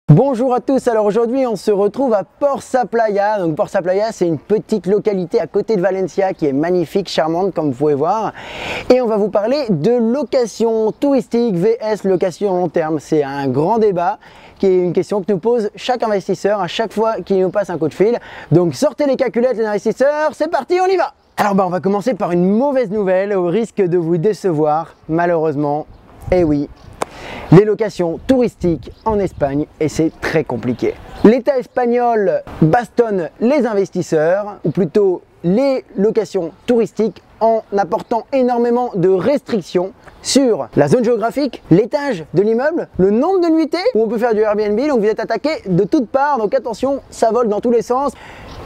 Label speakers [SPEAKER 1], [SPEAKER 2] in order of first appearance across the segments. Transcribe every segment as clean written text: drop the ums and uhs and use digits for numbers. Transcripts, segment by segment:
[SPEAKER 1] Bonjour à tous, alors aujourd'hui on se retrouve à Porça Playa. Donc Porça Playa, c'est une petite localité à côté de Valencia qui est magnifique, charmante comme vous pouvez voir. Et on va vous parler de location touristique vs location long terme. C'est un grand débat qui est une question que nous pose chaque investisseur à chaque fois qu'il nous passe un coup de fil. Donc sortez les calculettes les investisseurs, c'est parti, on y va. Alors on va commencer par une mauvaise nouvelle au risque de vous décevoir, malheureusement. Eh oui, les locations touristiques en Espagne et c'est très compliqué. L'État espagnol bastonne les investisseurs, ou plutôt les locations touristiques, en apportant énormément de restrictions sur la zone géographique, l'étage de l'immeuble, le nombre de nuitées où on peut faire du Airbnb, donc vous êtes attaqué de toutes parts, donc attention, ça vole dans tous les sens.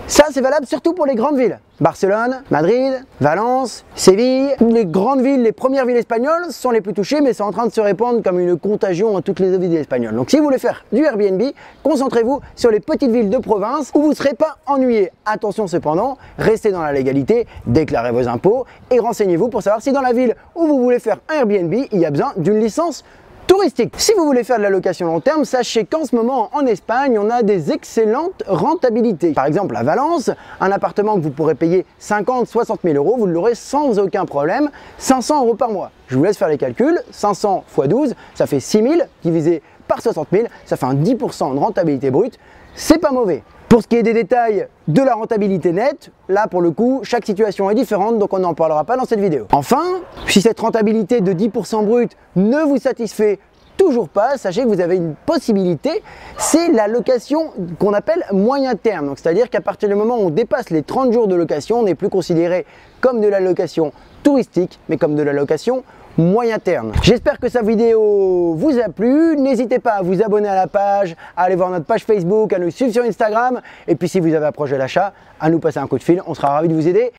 [SPEAKER 1] Ça, c'est valable surtout pour les grandes villes. Barcelone, Madrid, Valence, Séville. Les grandes villes, les premières villes espagnoles sont les plus touchées, mais c'est en train de se répandre comme une contagion dans toutes les autres villes espagnoles. Donc si vous voulez faire du Airbnb, concentrez-vous sur les petites villes de province où vous ne serez pas ennuyé. Attention cependant, restez dans la légalité, déclarez vos impôts et renseignez-vous pour savoir si dans la ville où vous voulez faire un Airbnb, il y a besoin d'une licence touristique. Si vous voulez faire de la location long terme, sachez qu'en ce moment en Espagne, on a des excellentes rentabilités. Par exemple à Valence, un appartement que vous pourrez payer 50-60 000 euros, vous l'aurez sans aucun problème, 500 euros par mois. Je vous laisse faire les calculs, 500 x 12, ça fait 6 000 divisé par 60 000, ça fait un 10% de rentabilité brute, c'est pas mauvais. Pour ce qui est des détails de la rentabilité nette, là pour le coup, chaque situation est différente, donc on n'en parlera pas dans cette vidéo. Enfin, si cette rentabilité de 10% brut ne vous satisfait toujours pas, sachez que vous avez une possibilité, c'est la location qu'on appelle moyen terme. Donc c'est-à-dire qu'à partir du moment où on dépasse les 30 jours de location, on n'est plus considéré comme de la location touristique, mais comme de la location moyen terme. J'espère que cette vidéo vous a plu. N'hésitez pas à vous abonner à la page, à aller voir notre page Facebook, à nous suivre sur Instagram. Et puis si vous avez un projet d'achat, à nous passer un coup de fil, on sera ravis de vous aider.